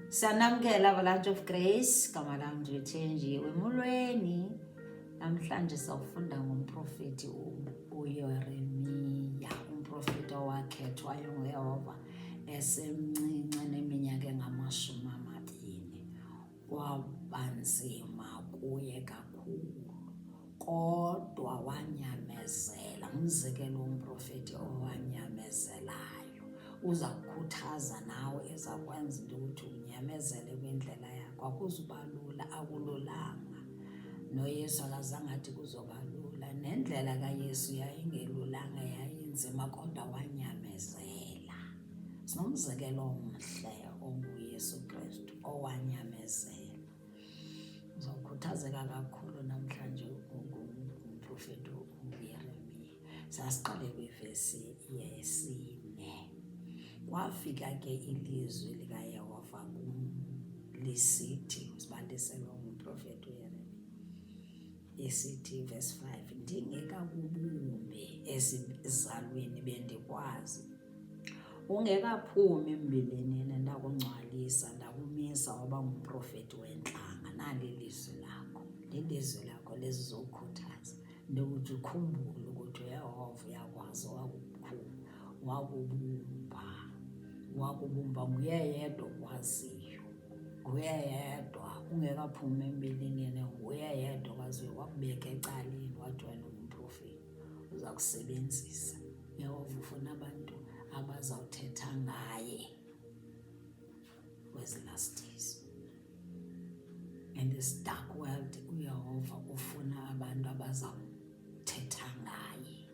Sanamkela Avalanche of Grace, gama lam ndithenjiwe emolweni. Namhlanje sawufunda ngomprofeti uYeremiya, umprofeti owakhethwayo nguYehova esemncinci neminyaka engama-20. Kwabanzima kuye kakhulu, kodwa wanyamezela. Umzekelo womprofeti owanyamezelayo uza kukhuthaza nawe, ezakwenza into ukuthi unyamezele kwindlela yakho. Akuzuba lula, akululanga. NoYesu akazange athi kuzoba lula, nendlela kaYesu yayingelulanga, yayinzima, kodwa wanyamezela. Sinomzekelo omhle onguYesu Kristu owanyamezela. Uzawukhuthazeka kakhulu namhlanje umprofeti uYeremiya. Sasiqale kwivesi yesi-4. Kwafika ke ilizwi likaYehova lisithi, sibaliselwa ngumprofeti uYeremiya, esithi verse 5, ndingekakubumbi esizalweni bendikwazi, ungekaphumi embilini ndakungcwalisa, ndakumisa waba ngumprofeti wentlanga. Nali ilizwi lakho, lilizwi lakho lizokhuthaza ndokuthi ukhumbule ukuthi uYehova uyakwazi, wakubumba nguye yedwa okwaziyo, nguye yedwa ungekaphumi embilini, nguye yedwa okwaziyo. Wakubeka ecaleni wathi wena ungumprofeti, uza kusebenzisa. uYehova ufuna abantu abazawuthetha ngaye kwezi last days. In this dark world, uYehova ufuna abantu abazawuthetha ngaye.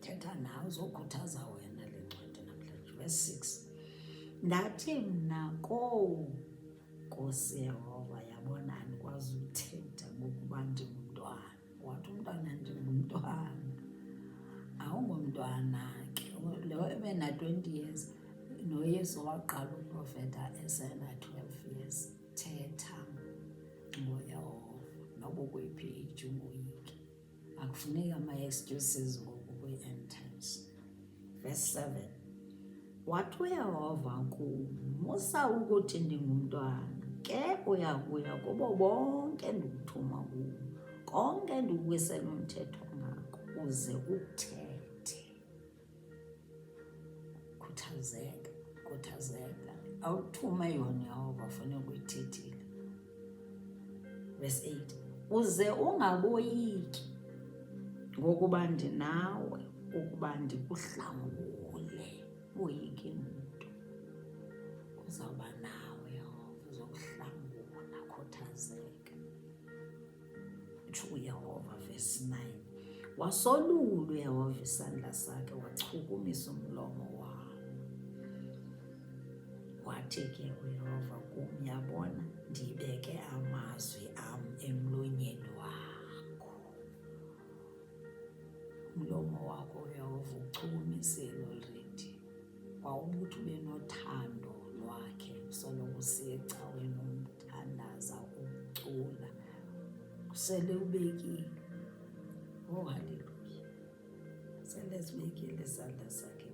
Thetha nawe, uzokhuthaza wena le ncwadi namhlanje. Verse 6, ndathi mna, Nkosi Yehova, yabona andikwazi uthetha ngokuba ndingumntwana. Wathi umntwana, ndingumntwana. Awungomntwana ke, lo ebena-20 years, noYesu waqala uprofeta esena-12 years. Thetha ngoYehova noba ukwiphi age, ungoyiki. Akufuneki ama-excuses ngoku kwi-end times. Verse 7, wathi uYehova kum, musa ukuthi ndingumntwana, ke uyakuya kubo bonke ndikuthuma kubo, konke ndikuwisela umthetho ngako, uze uthethe. Khuthazeka. Awuthume yona uYehova, funeka uyithethile. Verse 8, uze ungaboyiki ngokuba ndinawe, ukuba ndikuhlangule. Boyiki mntu, uzawuba nawe uYehova, uzokuhlangula. Khuthazeka, utsho uYehova. Verse 9, wasolula uYehova isandla sakhe, wachukumisa umlomo wakhe. Wathi ke uYehova kum, yabona, ndibeke amazwi am emlonyeni wakho. Umlomo wakho uYehova uchukumisile already. Wawubuthi ube nothando lwakhe, usoloko usiya ecaweni umthandaza, ucula, sele ubekile. Oh, haleluya, sele sibekile isandla sakhe.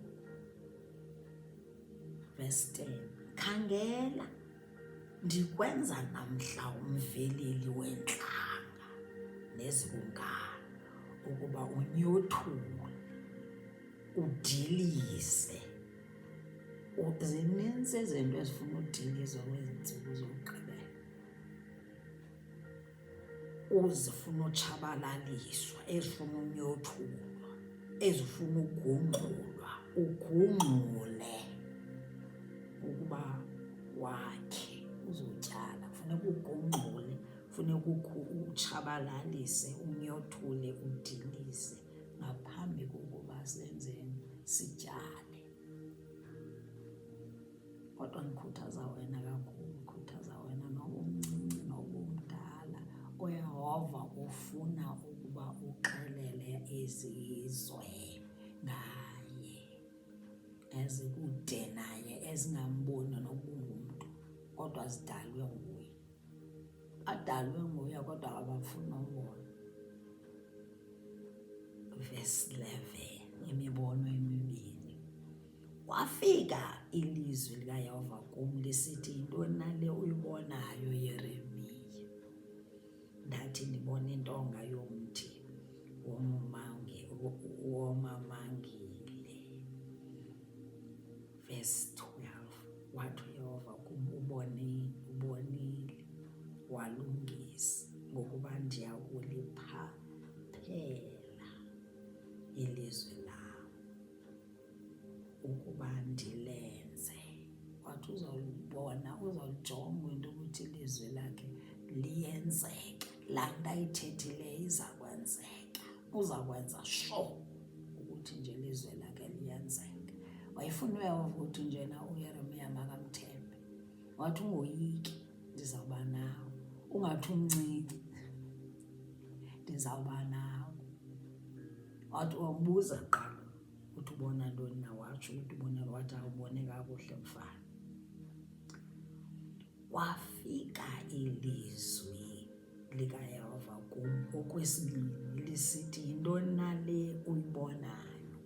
Verse 10, khangela, ndikwenza namhla umveleli wentlanga nezibungane, ukuba unyothule, udilize. Zinintsi izinto ezifuna udilizwa kwezi ntsuku zokugqibela, uzifuna utshabalaliswa, ezifuna unyothulwa, ezifuna ugungxulwa, ugungxule ukuba wakhe uzotyala. Funeka ugungxule, funeka utshabalalise, unyothule, udilize ngaphambi kokuba senzeni, sityale. Kodwa ndikhuthaza wena kakhulu, ndikhuthaza wena noba umncinci noba umdala, uYehova ufuna ukuba uxelele izizwe ngaye, ezikude naye, ezingamboni nokuba ungumntu, kodwa zidalwe nguye. Adalwe nguye kodwa abafuna umbona. Verse 11, imibono emibini. Kwafika ilizwi likaYehova kum lisithi, yintoni na le uyibonayo Yeremiya? Ndathi ndibona intonga yomthi womamangile. Verse 12, wathi uYehova kum, ubonile walungisa, ngokuba ndiya kuliphaphela ilizwi lam ukuba ndilenze. Wathi uzawulibona, uzawulijonga into ukuthi ilizwi lakhe liyenzeka. Laa nto ayithethileyo iza kwenzeka. Uzakwenza sure ukuthi nje ilizwi lakhe liyenzeka. Wayefuna uYehova ukuthi njena uYeremiya makamthembe. Wathi ungoyiki, ndizawuba nawe. Ungathi umncinci, ndizawuba nawe. Wathi wambuza kuqala ukuthi ubona ntoni na, watsho ukuthi ubona, wathi awubone kakuhle mfana. Wafika ilizwi likaYehova kum okwesibini lisithi, yintoni na le uyibonayo?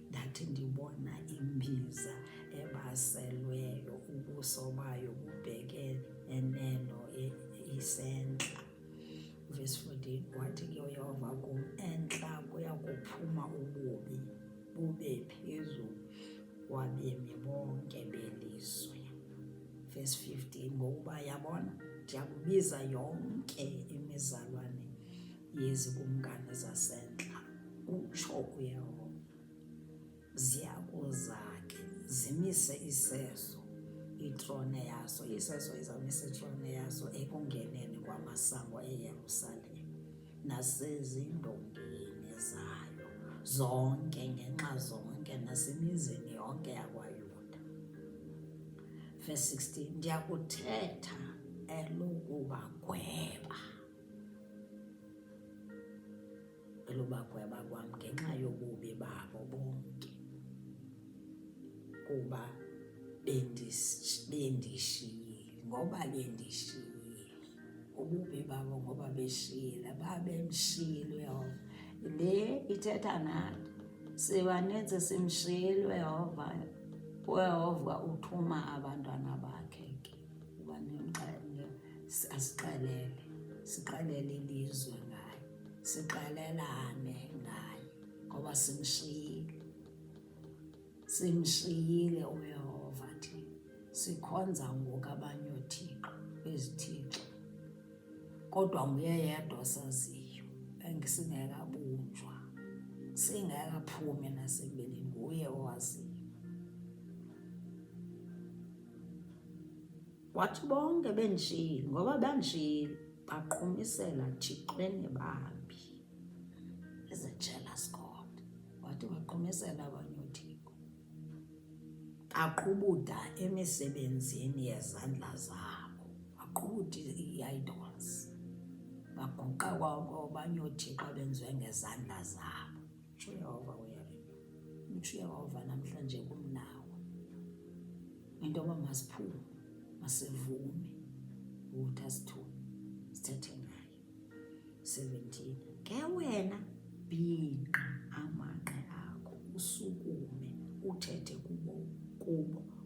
Ndathi ndibona imbiza ebaselweyo, ubuso bayo bubheke eneno isentla. Verse 14, wathi ke uYehova kum, entla kuya kuphuma ububi bube phezu kwabemi bonke belizwe. Verse 15, ngokuba yabona ndiyakubiza yonke imizalwane yezikumkani zasentla, utsho uYehova, ziyakuza ke zimise iseso, itrone yaso. Iseso izawumisa itrone yaso ekungeneni kwamasango eYerusalem nasezindongeni zayo zonke, ngenxa zonke, nasemizini yonke yakwaYuda. Verse 16, ndiyakuthetha elokubagweba kwam ngenxa yobubi babo bonke, kuba bendishiyile, ngoba bendishiyile. Ububi babo ngoba beshiyile, babemshiyile uYehova. Le ithetha nathi, sibanintsi simshiyile uYehova. uYehova uthuma abantwana bakhe ke uba asixelele, siqalele ilizwe ngaye, siqalelane ngaye, ngoba simshiyile uYehova thina. Sikhonza ngoku abanye oothixo, izithixo, kodwa nguye yedwa osaziyo, singekabunjwa, singekaphumi nasebeleni, nguye owaziyo. Wathi bonke bendishiyile, ngoba bandishiyile, baqhumisela thixweni bambi. Is a jealous God. Wathi baqhumisela abanye oothixo, baqhubuda emisebenzini yezandla zabo, baqhubuda ii-idols, baguqa kwabanye oothixo abenziwe ngezandla zabo. Utsho uYehova utsho uYehova namhlanje kumnawe into yoba masiphume, masivume ukuthi asithume sithethe ngaye. 17, ke wena bhinqa amanqe akho, usukume uthethe kubo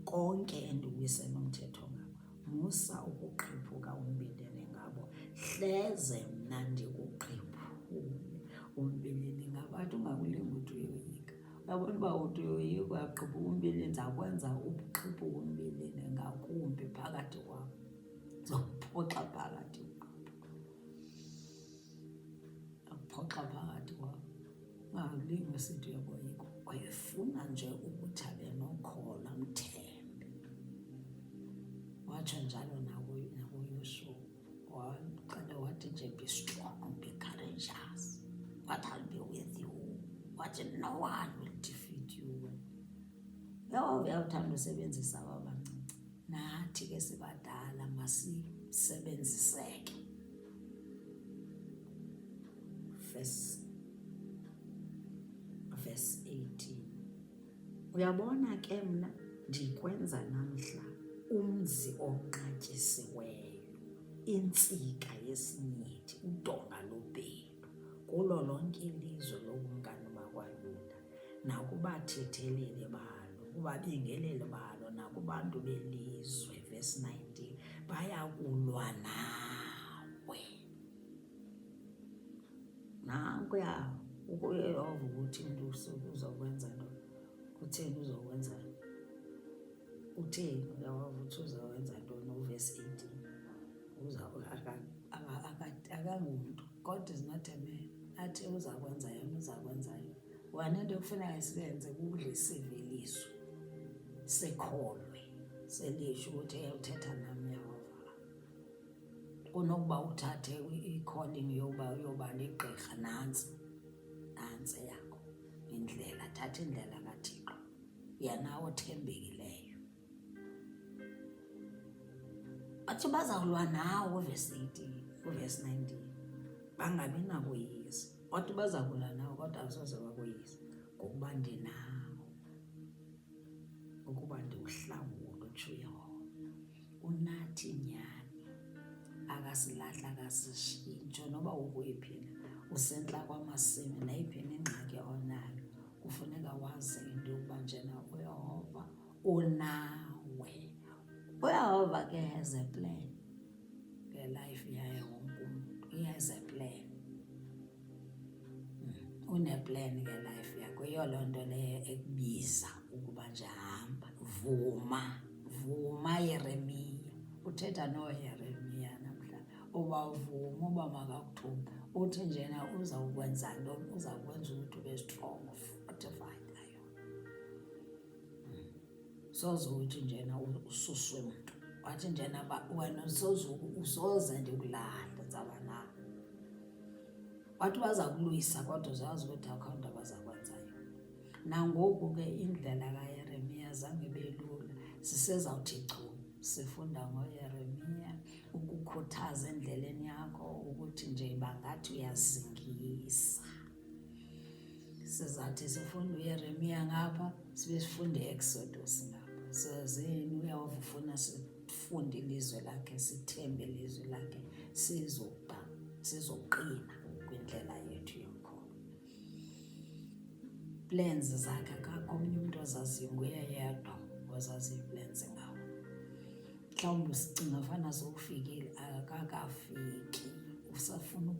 konke endiwisela umthetho ngabo. Musa ukuqhiphuka umbilini ngabo, hleze mna ndikuqhiphule umbilini ngabo. Athi ungakulingi uthi uyoyika. Uyabona uba uthi uyoyika uyaqhiphuka umbilini, ndizakwenza uqhiphuke umbilini ngakumbi phakathi kwabo, ndizokuphoxa phakathi kwabo, akuphoxa phakathi kwabo. Ungalingi usithi uyakoyika, uyefuna nje ukuthi abe nokholo, mthembe. Watsho njalo nakuYoshua, waqala wathi nje, be strong, be courageous, what I'll be with you. Wathi no one will defeat you. Yehova uyawuthanda usebenzisa aba bancinci, nathi ke sibadala masisebenziseke. Verse 18, uyabona ke mna ndikwenza namhla umzi onqatyisiweyo, intsika yesinyithi, udonga lobhedu, kulo lonke ilizwe lokumkani bakwaYuda, nakubathetheleli balo kubabingeleli balo nakubantu belizwe. Verse 19, bayakulwa nawe. Nankuya ukuyehova ukuthi umuntu uzokwenza nto. Utheni uzokwenza? Utheni uyehova ukuthi uzokwenza ntoni? Uverse 18, akangumuntu, God is not a man athi uzakwenza yena, uzakwenza yena. Wanento kufuneka siyenze kureceive ilizwi, sikholwe, selisho ukuthi uthetha nami Yehova. Kunokuba uthathe i-calling yoba ligqirha, nantsi yakho indlela, thatha indlela kaThixo, yena othembekileyo. Bathi bazawulwa nawe uverse 18, uverse 19, bangabi nakoyisa. Bathi bazakulwa nawe kodwa asoze bakoyisa, ngokuba ndinawo, ukuba ndiwuhlawule, utsho uYehova. Unathi nyani, akasilahla, akasishintsho. Noba ukuyiphi usentla kwamasimi, nayiphi ingxaki onayo, kufuneka wazi into yokuba njena uYehova unawe. uYehova ke has a plan ngelife yaye wonke umuntu. He has a plan. Uneplan ngelife yakho. Yiyo loo nto leyo ekubiza ukuba nje hamba, vuma Yeremiya. Uthetha noYeremiya namhlanje, uba uvuma uba makakuthume, uthi njena uzawukwenza ntoni? Uzakwenza ukuthi ube strong, fortified ngayo. Soze uthi njena ususwe mntu, wathi njena wena usoze ndikulahla, ndizaba nawe. Wathi baza kulwisa kodwa uzazi ukuthi akho nto abazakwenza yona. Nangoku ke indlela kaYeremiya zange belula. Sisezawuthi chu sifunda ngoYeremiya, ukukhuthaza endleleni yakho, ukuthi nje bangathi uyazingisa. Sizathi sifunda uYeremiya ngapha, sibe sifunde i-Exodus ngapha. Sezini uYehova ufuna sifunde ilizwe lakhe, sithembe ilizwe lakhe, sizoqina kwindlela yethu yokholo. Plans zakhe akakho omnye umuntu ozaziyo, nguye yedwa ozaziyo iplans ngawo. Mhlawumbi usicinga fana sowufikile, akakafiki, usafuna